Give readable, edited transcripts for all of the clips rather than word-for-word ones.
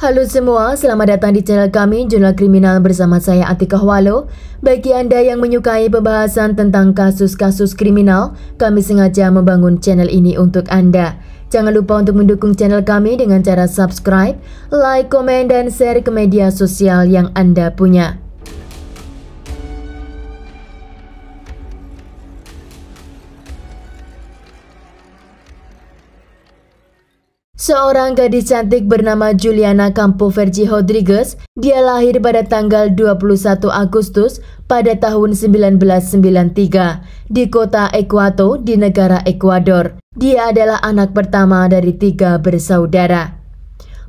Halo semua, selamat datang di channel kami Jurnal Kriminal bersama saya Atika Walo. Bagi Anda yang menyukai pembahasan tentang kasus-kasus kriminal, kami sengaja membangun channel ini untuk Anda. Jangan lupa untuk mendukung channel kami dengan cara subscribe, like, komen, dan share ke media sosial yang Anda punya. Seorang gadis cantik bernama Juliana Campo Vergi Rodriguez, dia lahir pada tanggal 21 Agustus pada tahun 1993 di kota Ecuador di negara Ekuador. Dia adalah anak pertama dari 3 bersaudara.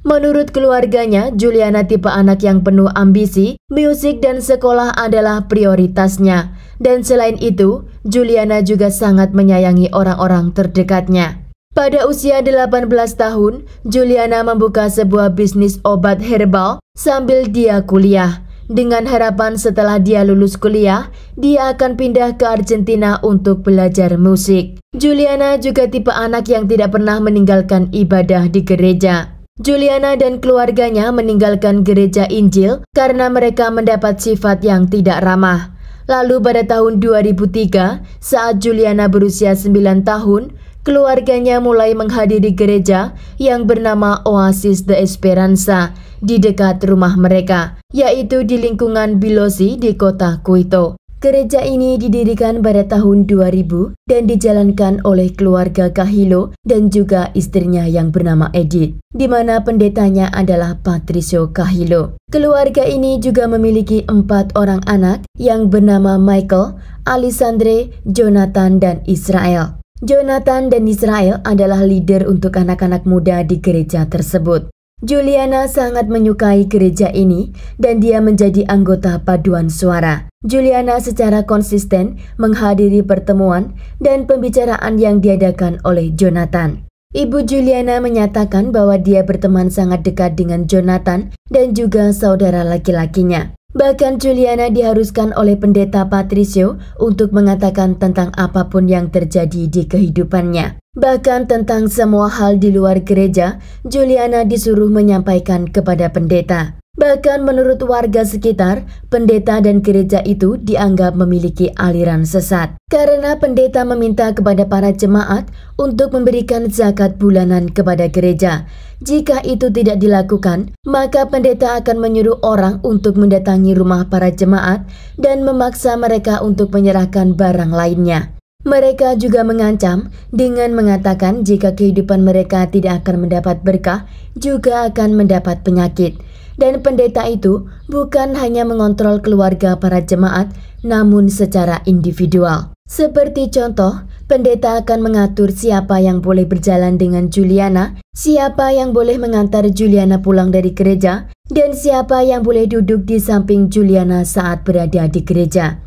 Menurut keluarganya, Juliana tipe anak yang penuh ambisi, musik dan sekolah adalah prioritasnya. Dan selain itu, Juliana juga sangat menyayangi orang-orang terdekatnya. Pada usia 18 tahun, Juliana membuka sebuah bisnis obat herbal sambil dia kuliah. Dengan harapan setelah dia lulus kuliah, dia akan pindah ke Argentina untuk belajar musik. Juliana juga tipe anak yang tidak pernah meninggalkan ibadah di gereja. Juliana dan keluarganya meninggalkan gereja Injil karena mereka mendapat sifat yang tidak ramah. Lalu pada tahun 2003, saat Juliana berusia 9 tahun, keluarganya mulai menghadiri gereja yang bernama Oasis de Esperanza di dekat rumah mereka, yaitu di lingkungan Bilosi di kota Quito. Gereja ini didirikan pada tahun 2000 dan dijalankan oleh keluarga Cahilo dan juga istrinya yang bernama Edith, di mana pendetanya adalah Patricio Cahilo. Keluarga ini juga memiliki 4 orang anak yang bernama Michael, Alessandre, Jonathan, dan Israel. Jonathan dan Israel adalah leader untuk anak-anak muda di gereja tersebut. Juliana sangat menyukai gereja ini dan dia menjadi anggota paduan suara. Juliana secara konsisten menghadiri pertemuan dan pembicaraan yang diadakan oleh Jonathan. Ibu Juliana menyatakan bahwa dia berteman sangat dekat dengan Jonathan dan juga saudara laki-lakinya. Bahkan Juliana diharuskan oleh pendeta Patricio untuk mengatakan tentang apapun yang terjadi di kehidupannya. Bahkan tentang semua hal di luar gereja, Juliana disuruh menyampaikan kepada pendeta. Bahkan menurut warga sekitar, pendeta dan gereja itu dianggap memiliki aliran sesat. Karena pendeta meminta kepada para jemaat untuk memberikan zakat bulanan kepada gereja. Jika itu tidak dilakukan, maka pendeta akan menyuruh orang untuk mendatangi rumah para jemaat dan memaksa mereka untuk menyerahkan barang lainnya. Mereka juga mengancam dengan mengatakan jika kehidupan mereka tidak akan mendapat berkah, juga akan mendapat penyakit. Dan pendeta itu bukan hanya mengontrol keluarga para jemaat, namun secara individual. Seperti contoh, pendeta akan mengatur siapa yang boleh berjalan dengan Juliana, siapa yang boleh mengantar Juliana pulang dari gereja, dan siapa yang boleh duduk di samping Juliana saat berada di gereja.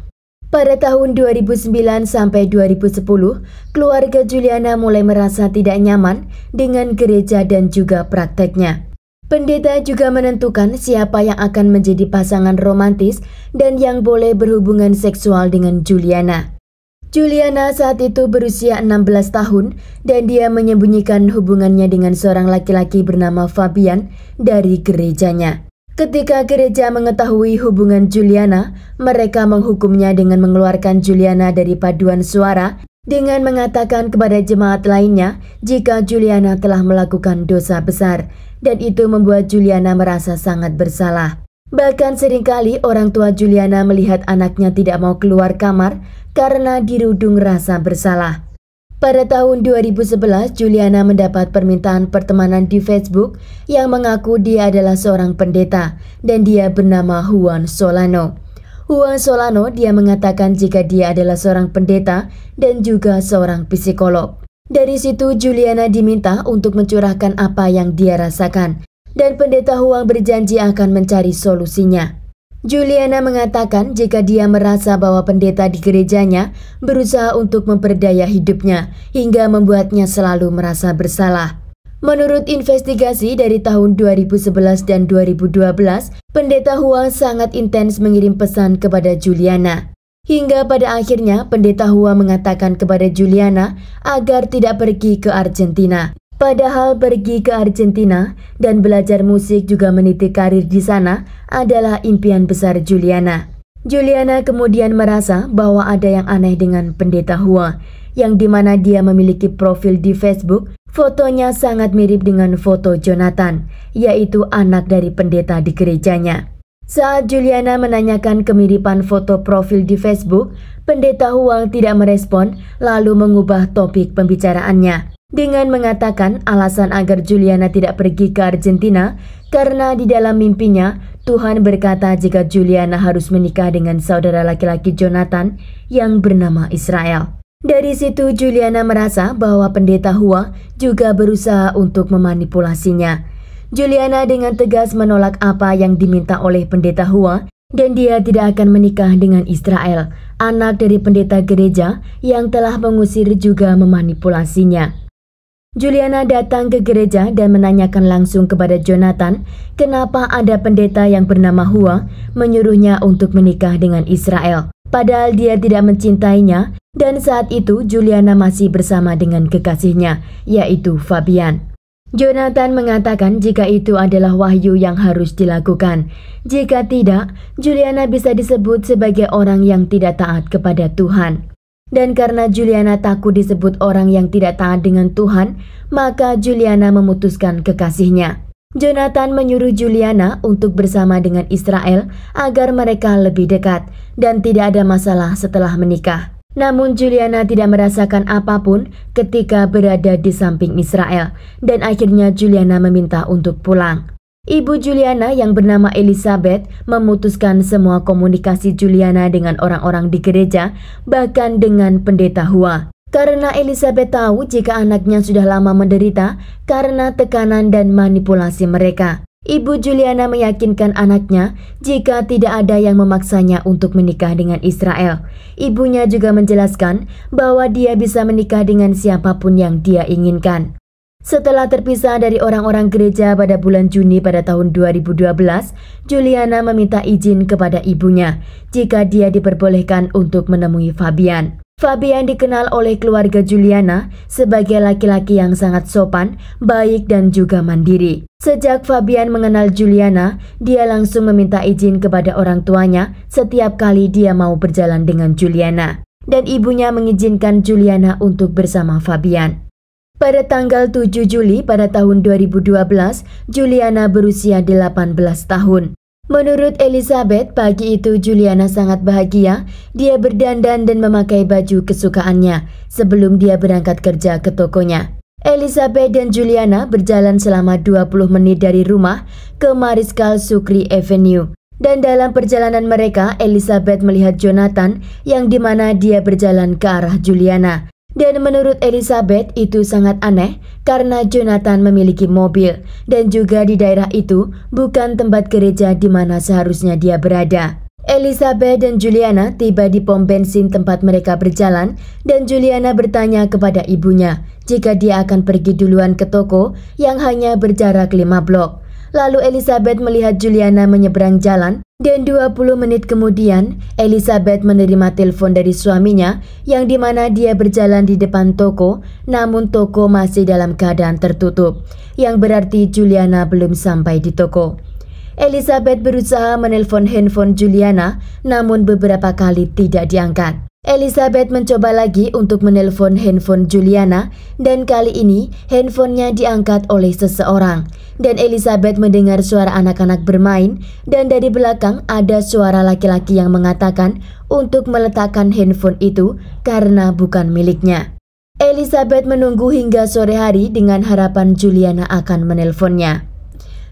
Pada tahun 2009 sampai 2010, keluarga Juliana mulai merasa tidak nyaman dengan gereja dan juga prakteknya. Pendeta juga menentukan siapa yang akan menjadi pasangan romantis dan yang boleh berhubungan seksual dengan Juliana. Juliana saat itu berusia 16 tahun dan dia menyembunyikan hubungannya dengan seorang laki-laki bernama Fabian dari gerejanya. Ketika gereja mengetahui hubungan Juliana, mereka menghukumnya dengan mengeluarkan Juliana dari paduan suara dengan mengatakan kepada jemaat lainnya jika Juliana telah melakukan dosa besar, dan itu membuat Juliana merasa sangat bersalah. Bahkan seringkali orang tua Juliana melihat anaknya tidak mau keluar kamar karena dirudung rasa bersalah. Pada tahun 2011, Juliana mendapat permintaan pertemanan di Facebook yang mengaku dia adalah seorang pendeta dan dia bernama Juan Solano. Juan Solano dia mengatakan jika dia adalah seorang pendeta dan juga seorang psikolog. Dari situ Juliana diminta untuk mencurahkan apa yang dia rasakan dan pendeta Juan berjanji akan mencari solusinya. Juliana mengatakan jika dia merasa bahwa pendeta di gerejanya berusaha untuk memperdaya hidupnya hingga membuatnya selalu merasa bersalah. Menurut investigasi dari tahun 2011 dan 2012, pendeta Juan sangat intens mengirim pesan kepada Juliana. Hingga pada akhirnya pendeta Juan mengatakan kepada Juliana agar tidak pergi ke Argentina. Padahal pergi ke Argentina dan belajar musik juga meniti karir di sana adalah impian besar Juliana. Juliana kemudian merasa bahwa ada yang aneh dengan Pendeta Hua, yang dimana dia memiliki profil di Facebook, fotonya sangat mirip dengan foto Jonathan, yaitu anak dari pendeta di gerejanya. Saat Juliana menanyakan kemiripan foto profil di Facebook, Pendeta Huang tidak merespon lalu mengubah topik pembicaraannya dengan mengatakan alasan agar Juliana tidak pergi ke Argentina karena di dalam mimpinya Tuhan berkata jika Juliana harus menikah dengan saudara laki-laki Jonathan yang bernama Israel. Dari situ Juliana merasa bahwa Pendeta Hua juga berusaha untuk memanipulasinya. Juliana dengan tegas menolak apa yang diminta oleh Pendeta Hua dan dia tidak akan menikah dengan Israel, anak dari pendeta gereja yang telah mengusir juga memanipulasinya. Juliana datang ke gereja dan menanyakan langsung kepada Jonathan kenapa ada pendeta yang bernama Hua menyuruhnya untuk menikah dengan Israel. Padahal dia tidak mencintainya dan saat itu Juliana masih bersama dengan kekasihnya, yaitu Fabian. Jonathan mengatakan jika itu adalah wahyu yang harus dilakukan. Jika tidak, Juliana bisa disebut sebagai orang yang tidak taat kepada Tuhan. Dan karena Juliana takut disebut orang yang tidak taat dengan Tuhan, maka Juliana memutuskan kekasihnya. Jonathan menyuruh Juliana untuk bersama dengan Israel agar mereka lebih dekat dan tidak ada masalah setelah menikah. Namun Juliana tidak merasakan apapun ketika berada di samping Israel dan akhirnya Juliana meminta untuk pulang. Ibu Juliana yang bernama Elizabeth memutuskan semua komunikasi Juliana dengan orang-orang di gereja, bahkan dengan Pendeta Hua. Karena Elizabeth tahu jika anaknya sudah lama menderita karena tekanan dan manipulasi mereka. Ibu Juliana meyakinkan anaknya jika tidak ada yang memaksanya untuk menikah dengan Israel. Ibunya juga menjelaskan bahwa dia bisa menikah dengan siapapun yang dia inginkan. Setelah terpisah dari orang-orang gereja pada bulan Juni pada tahun 2012, Juliana meminta izin kepada ibunya jika dia diperbolehkan untuk menemui Fabian. Fabian dikenal oleh keluarga Juliana sebagai laki-laki yang sangat sopan, baik dan juga mandiri. Sejak Fabian mengenal Juliana, dia langsung meminta izin kepada orang tuanya setiap kali dia mau berjalan dengan Juliana. Dan ibunya mengizinkan Juliana untuk bersama Fabian. Pada tanggal 7 Juli pada tahun 2012, Juliana berusia 18 tahun. Menurut Elizabeth, pagi itu Juliana sangat bahagia. Dia berdandan dan memakai baju kesukaannya sebelum dia berangkat kerja ke tokonya. Elizabeth dan Juliana berjalan selama 20 menit dari rumah ke Mariskal Sukri Avenue. Dan dalam perjalanan mereka, Elizabeth melihat Jonathan yang dimana dia berjalan ke arah Juliana. Dan menurut Elizabeth itu sangat aneh karena Jonathan memiliki mobil dan juga di daerah itu bukan tempat gereja di mana seharusnya dia berada. Elizabeth dan Juliana tiba di pom bensin tempat mereka berjalan dan Juliana bertanya kepada ibunya jika dia akan pergi duluan ke toko yang hanya berjarak 5 blok. Lalu Elizabeth melihat Juliana menyeberang jalan dan 20 menit kemudian Elizabeth menerima telepon dari suaminya yang dimana dia berjalan di depan toko namun toko masih dalam keadaan tertutup, yang berarti Juliana belum sampai di toko. Elizabeth berusaha menelpon handphone Juliana namun beberapa kali tidak diangkat. Elizabeth mencoba lagi untuk menelpon handphone Juliana dan kali ini handphonenya diangkat oleh seseorang. Dan Elizabeth mendengar suara anak-anak bermain dan dari belakang ada suara laki-laki yang mengatakan untuk meletakkan handphone itu karena bukan miliknya. Elizabeth menunggu hingga sore hari dengan harapan Juliana akan menelponnya.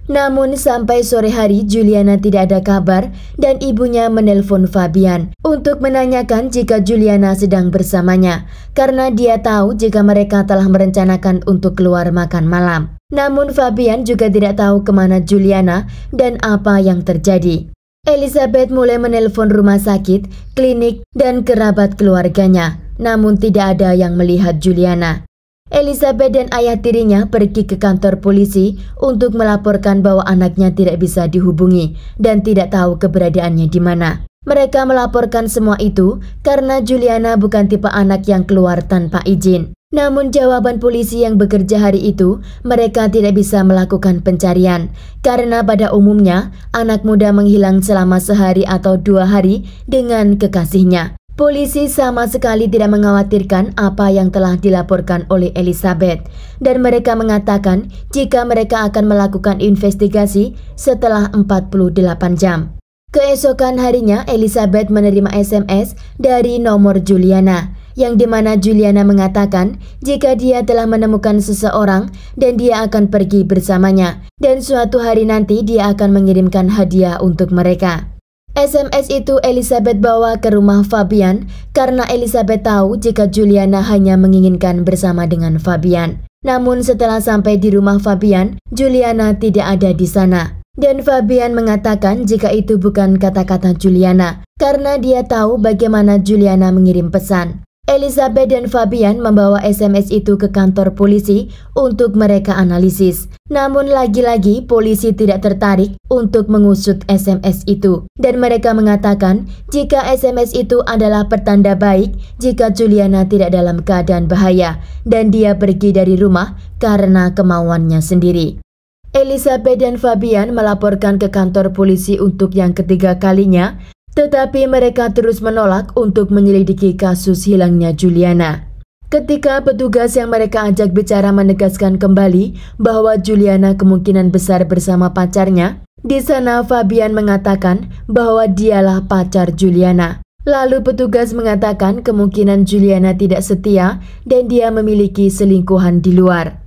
Namun sampai sore hari Juliana tidak ada kabar dan ibunya menelpon Fabian untuk menanyakan jika Juliana sedang bersamanya karena dia tahu jika mereka telah merencanakan untuk keluar makan malam. Namun Fabian juga tidak tahu kemana Juliana dan apa yang terjadi. Elizabeth mulai menelpon rumah sakit, klinik, dan kerabat keluarganya, namun tidak ada yang melihat Juliana. Elizabeth dan ayah tirinya pergi ke kantor polisi untuk melaporkan bahwa anaknya tidak bisa dihubungi dan tidak tahu keberadaannya di mana. Mereka melaporkan semua itu karena Juliana bukan tipe anak yang keluar tanpa izin. Namun jawaban polisi yang bekerja hari itu, mereka tidak bisa melakukan pencarian. Karena pada umumnya, anak muda menghilang selama sehari atau 2 hari dengan kekasihnya. Polisi sama sekali tidak mengkhawatirkan apa yang telah dilaporkan oleh Elizabeth. Dan mereka mengatakan jika mereka akan melakukan investigasi setelah 48 jam. Keesokan harinya, Elizabeth menerima SMS dari nomor Juliana, yang dimana Juliana mengatakan jika dia telah menemukan seseorang dan dia akan pergi bersamanya, dan suatu hari nanti dia akan mengirimkan hadiah untuk mereka. SMS itu Elizabeth bawa ke rumah Fabian karena Elizabeth tahu jika Juliana hanya menginginkan bersama dengan Fabian. Namun setelah sampai di rumah Fabian, Juliana tidak ada di sana. Dan Fabian mengatakan jika itu bukan kata-kata Juliana, karena dia tahu bagaimana Juliana mengirim pesan. Elizabeth dan Fabian membawa SMS itu ke kantor polisi untuk mereka analisis. Namun lagi-lagi polisi tidak tertarik untuk mengusut SMS itu. Dan mereka mengatakan jika SMS itu adalah pertanda baik jika Juliana tidak dalam keadaan bahaya dan dia pergi dari rumah karena kemauannya sendiri. Elizabeth dan Fabian melaporkan ke kantor polisi untuk yang ketiga kalinya, tetapi mereka terus menolak untuk menyelidiki kasus hilangnya Juliana. Ketika petugas yang mereka ajak bicara menegaskan kembali bahwa Juliana kemungkinan besar bersama pacarnya, di sana Fabian mengatakan bahwa dialah pacar Juliana. Lalu petugas mengatakan kemungkinan Juliana tidak setia dan dia memiliki selingkuhan di luar.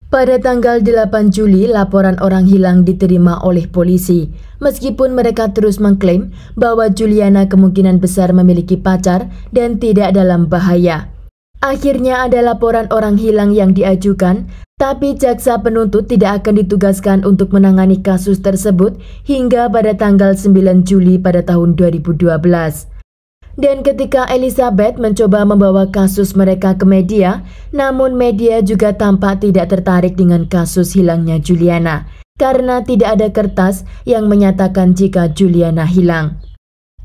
Pada tanggal 8 Juli, laporan orang hilang diterima oleh polisi. Meskipun mereka terus mengklaim bahwa Juliana kemungkinan besar memiliki pacar dan tidak dalam bahaya. Akhirnya ada laporan orang hilang yang diajukan, tapi jaksa penuntut tidak akan ditugaskan untuk menangani kasus tersebut hingga pada tanggal 9 Juli pada tahun 2012. Dan ketika Elizabeth mencoba membawa kasus mereka ke media, namun media juga tampak tidak tertarik dengan kasus hilangnya Juliana, karena tidak ada kertas yang menyatakan jika Juliana hilang.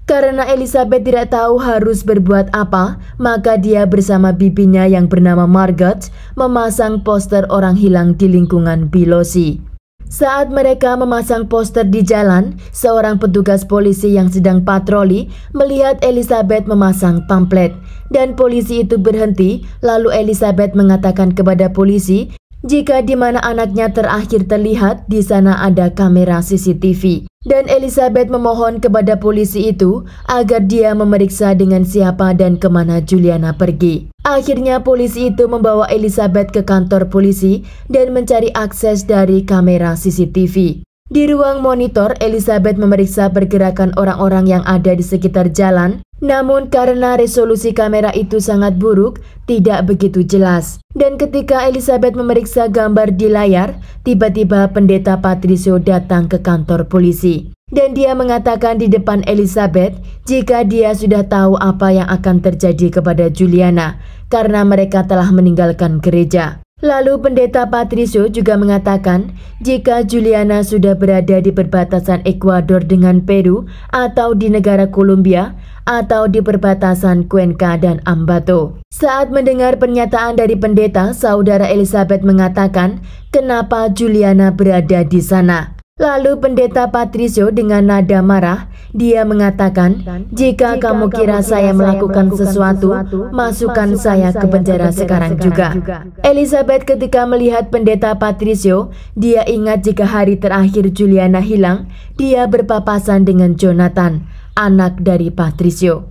Karena Elizabeth tidak tahu harus berbuat apa, maka dia bersama bibinya yang bernama Margot memasang poster orang hilang di lingkungan Biloxi. Saat mereka memasang poster di jalan, seorang petugas polisi yang sedang patroli melihat Elizabeth memasang pamflet, dan polisi itu berhenti. Lalu Elizabeth mengatakan kepada polisi jika di mana anaknya terakhir terlihat di sana ada kamera CCTV. Dan Elizabeth memohon kepada polisi itu agar dia memeriksa dengan siapa dan kemana Juliana pergi. Akhirnya polisi itu membawa Elizabeth ke kantor polisi dan mencari akses dari kamera CCTV. Di ruang monitor, Elizabeth memeriksa pergerakan orang-orang yang ada di sekitar jalan. Namun karena resolusi kamera itu sangat buruk, tidak begitu jelas. Dan ketika Elizabeth memeriksa gambar di layar, tiba-tiba pendeta Patricio datang ke kantor polisi. Dan dia mengatakan di depan Elizabeth jika dia sudah tahu apa yang akan terjadi kepada Juliana, karena mereka telah meninggalkan gereja. Lalu pendeta Patricio juga mengatakan jika Juliana sudah berada di perbatasan Ekuador dengan Peru atau di negara Kolombia atau di perbatasan Cuenca dan Ambato. Saat mendengar pernyataan dari pendeta, saudara Elizabeth mengatakan kenapa Juliana berada di sana. Lalu pendeta Patricio dengan nada marah, dia mengatakan, jika kamu kira saya melakukan sesuatu, masukkan saya ke penjara sekarang juga. Elizabeth ketika melihat pendeta Patricio, dia ingat jika hari terakhir Juliana hilang, dia berpapasan dengan Jonathan, anak dari Patricio.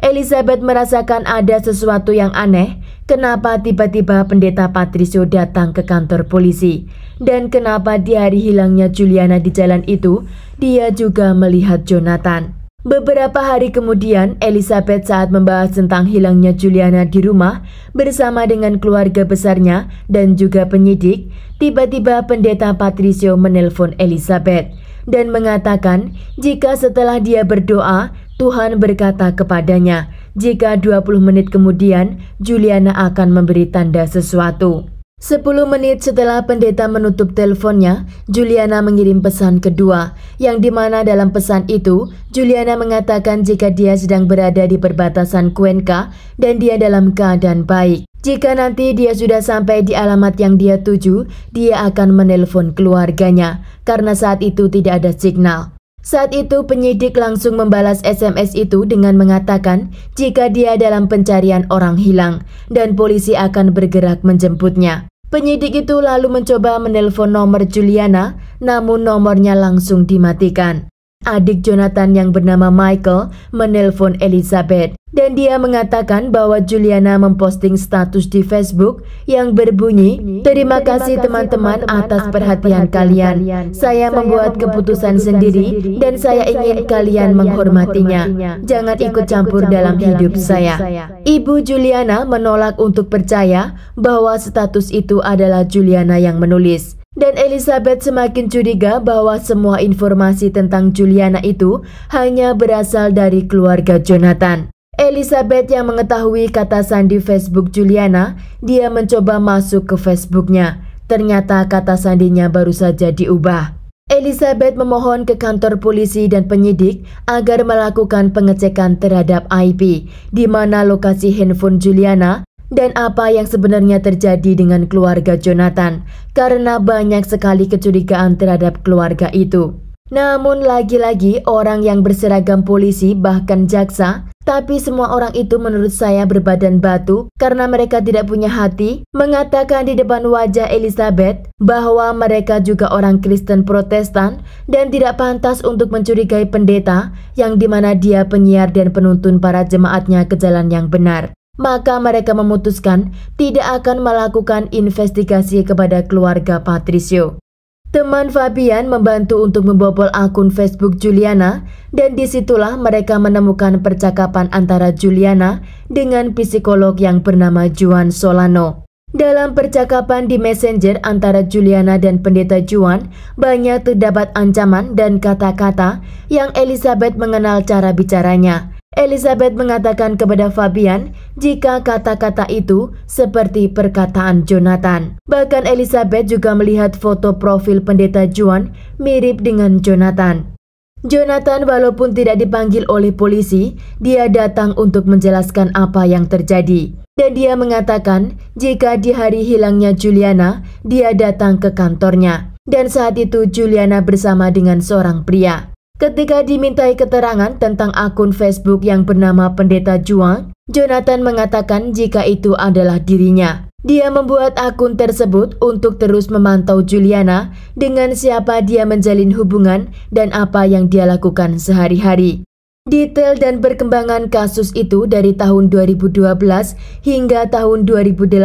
Elizabeth merasakan ada sesuatu yang aneh, kenapa tiba-tiba pendeta Patricio datang ke kantor polisi. Dan kenapa di hari hilangnya Juliana di jalan itu, dia juga melihat Jonathan. Beberapa hari kemudian, Elizabeth saat membahas tentang hilangnya Juliana di rumah bersama dengan keluarga besarnya dan juga penyidik, tiba-tiba pendeta Patricio menelpon Elizabeth dan mengatakan jika setelah dia berdoa, Tuhan berkata kepadanya jika 20 menit kemudian Juliana akan memberi tanda sesuatu. 10 menit setelah pendeta menutup teleponnya, Juliana mengirim pesan kedua, yang dimana dalam pesan itu, Juliana mengatakan jika dia sedang berada di perbatasan Cuenca dan dia dalam keadaan baik. Jika nanti dia sudah sampai di alamat yang dia tuju, dia akan menelpon keluarganya, karena saat itu tidak ada signal. Saat itu penyidik langsung membalas SMS itu dengan mengatakan jika dia dalam pencarian orang hilang dan polisi akan bergerak menjemputnya. Penyidik itu lalu mencoba menelpon nomor Juliana, namun nomornya langsung dimatikan. Adik Jonathan yang bernama Michael menelpon Elizabeth dan dia mengatakan bahwa Juliana memposting status di Facebook yang berbunyi, "Terima kasih teman-teman atas perhatian kalian. Saya membuat keputusan sendiri dan saya ingin kalian menghormatinya. Jangan ikut campur dalam hidup saya." Ibu Juliana menolak untuk percaya bahwa status itu adalah Juliana yang menulis. Dan Elizabeth semakin curiga bahwa semua informasi tentang Juliana itu hanya berasal dari keluarga Jonathan. Elizabeth yang mengetahui kata sandi Facebook Juliana, dia mencoba masuk ke Facebooknya. Ternyata kata sandinya baru saja diubah. Elizabeth memohon ke kantor polisi dan penyidik agar melakukan pengecekan terhadap IP, di mana lokasi handphone Juliana dan apa yang sebenarnya terjadi dengan keluarga Jonathan, karena banyak sekali kecurigaan terhadap keluarga itu. Namun lagi-lagi orang yang berseragam polisi bahkan jaksa, tapi semua orang itu menurut saya berbadan batu karena mereka tidak punya hati, mengatakan di depan wajah Elizabeth bahwa mereka juga orang Kristen Protestan dan tidak pantas untuk mencurigai pendeta yang dimana dia penyiar dan penuntun para jemaatnya ke jalan yang benar. Maka mereka memutuskan tidak akan melakukan investigasi kepada keluarga Patricio. Teman Fabian membantu untuk membobol akun Facebook Juliana dan disitulah mereka menemukan percakapan antara Juliana dengan psikolog yang bernama Juan Solano. Dalam percakapan di Messenger antara Juliana dan pendeta Juan, banyak terdapat ancaman dan kata-kata yang Elizabeth mengenal cara bicaranya. Elizabeth mengatakan kepada Fabian jika kata-kata itu seperti perkataan Jonathan. Bahkan Elizabeth juga melihat foto profil pendeta Juan mirip dengan Jonathan. Jonathan walaupun tidak dipanggil oleh polisi, dia datang untuk menjelaskan apa yang terjadi. Dan dia mengatakan jika di hari hilangnya Juliana, dia datang ke kantornya. Dan saat itu Juliana bersama dengan seorang pria. Ketika dimintai keterangan tentang akun Facebook yang bernama Pendeta Juan, Jonathan mengatakan jika itu adalah dirinya. Dia membuat akun tersebut untuk terus memantau Juliana dengan siapa dia menjalin hubungan dan apa yang dia lakukan sehari-hari. Detail dan perkembangan kasus itu dari tahun 2012 hingga tahun 2018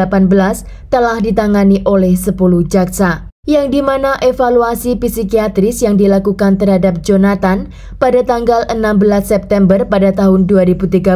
telah ditangani oleh 10 jaksa. Yang dimana evaluasi psikiatris yang dilakukan terhadap Jonathan pada tanggal 16 September pada tahun 2013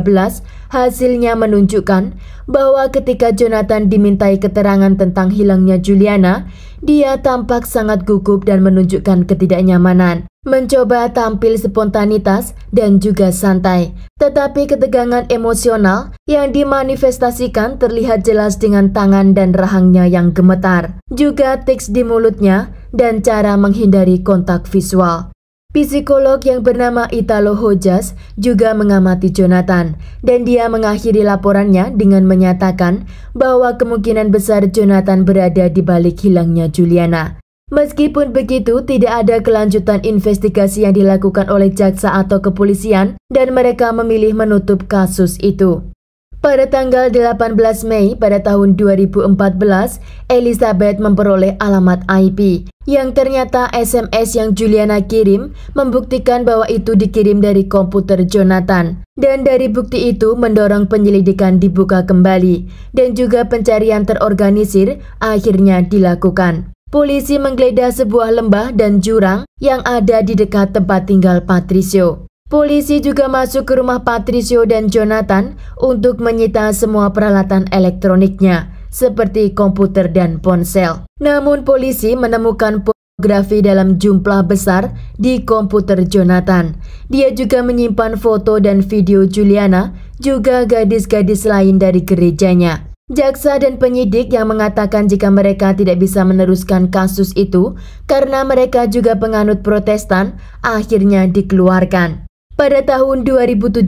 hasilnya menunjukkan bahwa ketika Jonathan dimintai keterangan tentang hilangnya Juliana, dia tampak sangat gugup dan menunjukkan ketidaknyamanan, mencoba tampil spontanitas dan juga santai. Tetapi ketegangan emosional yang dimanifestasikan terlihat jelas dengan tangan dan rahangnya yang gemetar, juga tics di mulutnya dan cara menghindari kontak visual. Psikolog yang bernama Italo Hojas juga mengamati Jonathan dan dia mengakhiri laporannya dengan menyatakan bahwa kemungkinan besar Jonathan berada di balik hilangnya Juliana. Meskipun begitu, tidak ada kelanjutan investigasi yang dilakukan oleh jaksa atau kepolisian dan mereka memilih menutup kasus itu. Pada tanggal 18 Mei pada tahun 2014, Elizabeth memperoleh alamat IP yang ternyata SMS yang Juliana kirim membuktikan bahwa itu dikirim dari komputer Jonathan. Dan dari bukti itu mendorong penyelidikan dibuka kembali dan juga pencarian terorganisir akhirnya dilakukan. Polisi menggeledah sebuah lembah dan jurang yang ada di dekat tempat tinggal Patricio. Polisi juga masuk ke rumah Patricio dan Jonathan untuk menyita semua peralatan elektroniknya, seperti komputer dan ponsel. Namun polisi menemukan pornografi dalam jumlah besar di komputer Jonathan. Dia juga menyimpan foto dan video Juliana, juga gadis-gadis lain dari gerejanya. Jaksa dan penyidik yang mengatakan jika mereka tidak bisa meneruskan kasus itu karena mereka juga penganut Protestan, akhirnya dikeluarkan. Pada tahun 2017,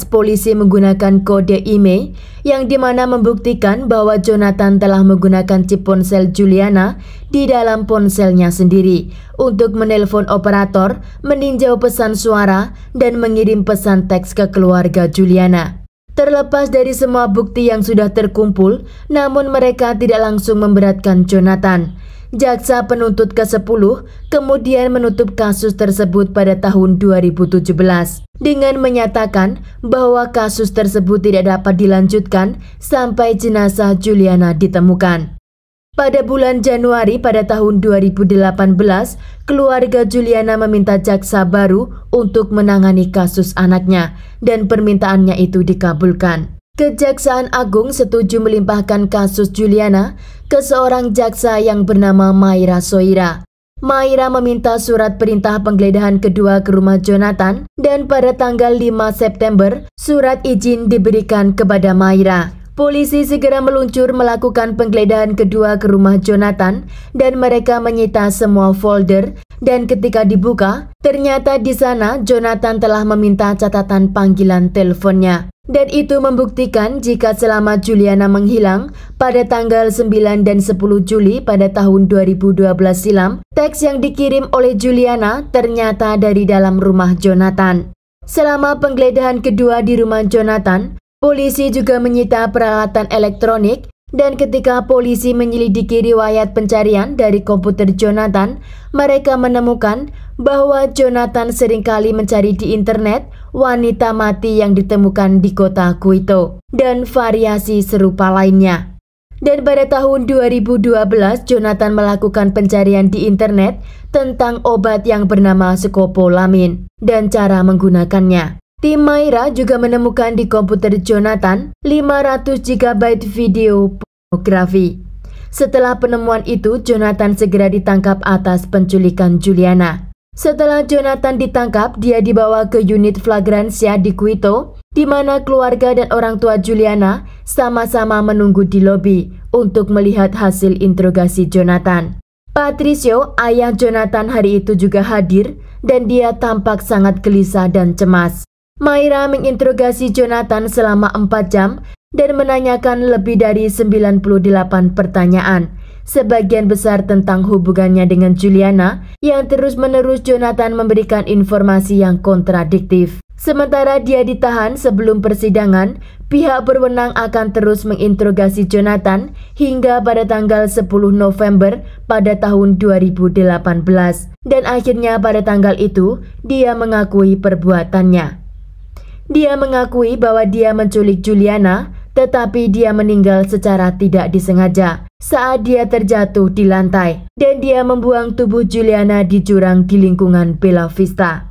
polisi menggunakan kode IMEI yang dimana membuktikan bahwa Jonathan telah menggunakan chip ponsel Juliana di dalam ponselnya sendiri untuk menelpon operator, meninjau pesan suara, dan mengirim pesan teks ke keluarga Juliana. Terlepas dari semua bukti yang sudah terkumpul, namun mereka tidak langsung memberatkan Jonathan. Jaksa penuntut ke-10 kemudian menutup kasus tersebut pada tahun 2017 dengan menyatakan bahwa kasus tersebut tidak dapat dilanjutkan sampai jenazah Juliana ditemukan. Pada bulan Januari pada tahun 2018, keluarga Juliana meminta jaksa baru untuk menangani kasus anaknya dan permintaannya itu dikabulkan. Kejaksaan Agung setuju melimpahkan kasus Juliana ke seorang jaksa yang bernama Mayra Soira. Mayra meminta surat perintah penggeledahan kedua ke rumah Jonathan dan pada tanggal 5 September surat izin diberikan kepada Mayra. Polisi segera meluncur melakukan penggeledahan kedua ke rumah Jonathan dan mereka menyita semua folder dan ketika dibuka, ternyata di sana Jonathan telah meminta catatan panggilan teleponnya. Dan itu membuktikan jika selama Juliana menghilang pada tanggal 9 dan 10 Juli pada tahun 2012 silam, teks yang dikirim oleh Juliana ternyata dari dalam rumah Jonathan. Selama penggeledahan kedua di rumah Jonathan, polisi juga menyita peralatan elektronik dan ketika polisi menyelidiki riwayat pencarian dari komputer Jonathan, mereka menemukan bahwa Jonathan seringkali mencari di internet wanita mati yang ditemukan di kota Quito dan variasi serupa lainnya. Dan pada tahun 2012, Jonathan melakukan pencarian di internet tentang obat yang bernama skopolamin dan cara menggunakannya. Tim Mayra juga menemukan di komputer Jonathan 500 GB video pornografi. Setelah penemuan itu, Jonathan segera ditangkap atas penculikan Juliana. Setelah Jonathan ditangkap, dia dibawa ke unit flagransia di Quito, di mana keluarga dan orang tua Juliana sama-sama menunggu di lobi untuk melihat hasil interogasi Jonathan. Patricio, ayah Jonathan hari itu juga hadir dan dia tampak sangat gelisah dan cemas. Mayra menginterogasi Jonathan selama 4 jam dan menanyakan lebih dari 98 pertanyaan. Sebagian besar tentang hubungannya dengan Juliana yang terus-menerus Jonathan memberikan informasi yang kontradiktif. Sementara dia ditahan sebelum persidangan, pihak berwenang akan terus menginterogasi Jonathan hingga pada tanggal 10 November pada tahun 2018. Dan akhirnya pada tanggal itu, dia mengakui perbuatannya. Dia mengakui bahwa dia menculik Juliana, tetapi dia meninggal secara tidak disengaja saat dia terjatuh di lantai dan dia membuang tubuh Juliana di jurang di lingkungan Bella Vista.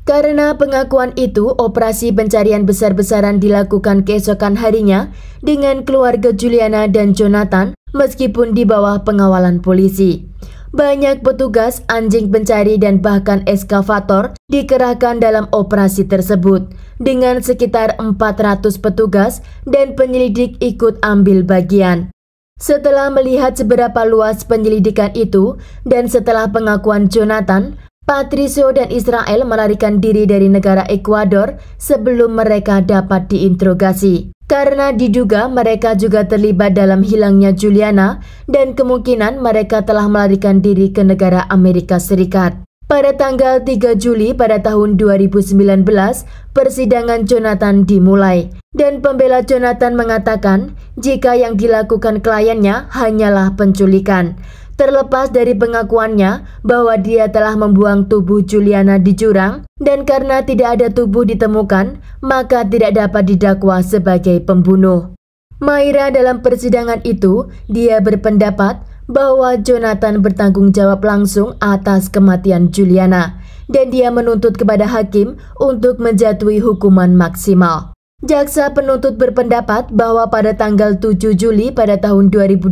Karena pengakuan itu, operasi pencarian besar-besaran dilakukan keesokan harinya dengan keluarga Juliana dan Jonathan meskipun di bawah pengawalan polisi. Banyak petugas, anjing pencari dan bahkan eskavator dikerahkan dalam operasi tersebut dengan sekitar 400 petugas dan penyelidik ikut ambil bagian. Setelah melihat seberapa luas penyelidikan itu dan setelah pengakuan Jonathan, Patricio dan Israel melarikan diri dari negara Ekuador sebelum mereka dapat diinterogasi. Karena diduga mereka juga terlibat dalam hilangnya Juliana dan kemungkinan mereka telah melarikan diri ke negara Amerika Serikat. Pada tanggal 3 Juli pada tahun 2019, persidangan Jonathan dimulai dan pembela Jonathan mengatakan jika yang dilakukan kliennya hanyalah penculikan. Terlepas dari pengakuannya bahwa dia telah membuang tubuh Juliana di jurang dan karena tidak ada tubuh ditemukan, maka tidak dapat didakwa sebagai pembunuh. Mayra dalam persidangan itu, dia berpendapat bahwa Jonathan bertanggung jawab langsung atas kematian Juliana dan dia menuntut kepada hakim untuk menjatuhi hukuman maksimal. Jaksa penuntut berpendapat bahwa pada tanggal 7 Juli pada tahun 2012,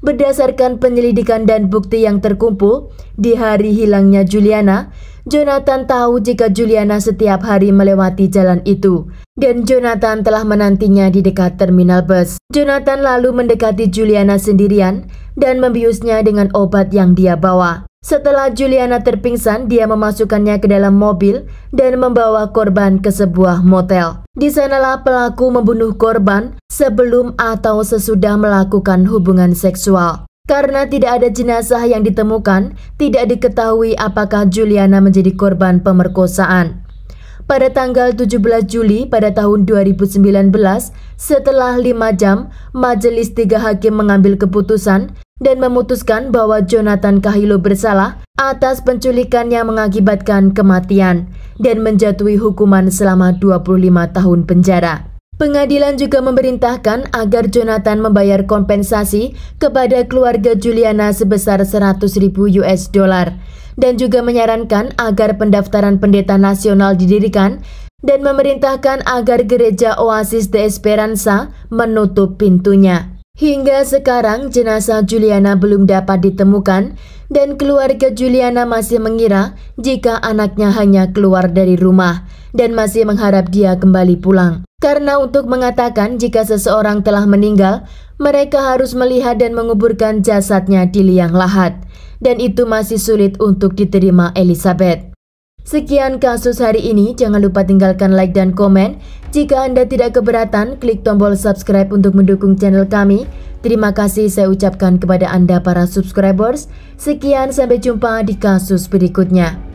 berdasarkan penyelidikan dan bukti yang terkumpul di hari hilangnya Juliana, Jonathan tahu jika Juliana setiap hari melewati jalan itu, dan Jonathan telah menantinya di dekat terminal bus. Jonathan lalu mendekati Juliana sendirian dan membiusnya dengan obat yang dia bawa. Setelah Juliana terpingsan, dia memasukkannya ke dalam mobil dan membawa korban ke sebuah motel. Di sanalah pelaku membunuh korban sebelum atau sesudah melakukan hubungan seksual. Karena tidak ada jenazah yang ditemukan, tidak diketahui apakah Juliana menjadi korban pemerkosaan. Pada tanggal 17 Juli pada tahun 2019, setelah 5 jam, majelis 3 hakim mengambil keputusan dan memutuskan bahwa Jonathan Kahilo bersalah atas penculikan yang mengakibatkan kematian dan menjatuhi hukuman selama 25 tahun penjara. Pengadilan juga memerintahkan agar Jonathan membayar kompensasi kepada keluarga Juliana sebesar 100.000 US dollar dan juga menyarankan agar pendaftaran pendeta nasional didirikan dan memerintahkan agar gereja Oasis de Esperanza menutup pintunya. Hingga sekarang jenazah Juliana belum dapat ditemukan dan keluarga Juliana masih mengira jika anaknya hanya keluar dari rumah dan masih mengharap dia kembali pulang. Karena untuk mengatakan jika seseorang telah meninggal, mereka harus melihat dan menguburkan jasadnya di liang lahat. Dan itu masih sulit untuk diterima Elizabeth. Sekian kasus hari ini, jangan lupa tinggalkan like dan komen. Jika Anda tidak keberatan, klik tombol subscribe untuk mendukung channel kami. Terima kasih saya ucapkan kepada Anda para subscribers. Sekian, sampai jumpa di kasus berikutnya.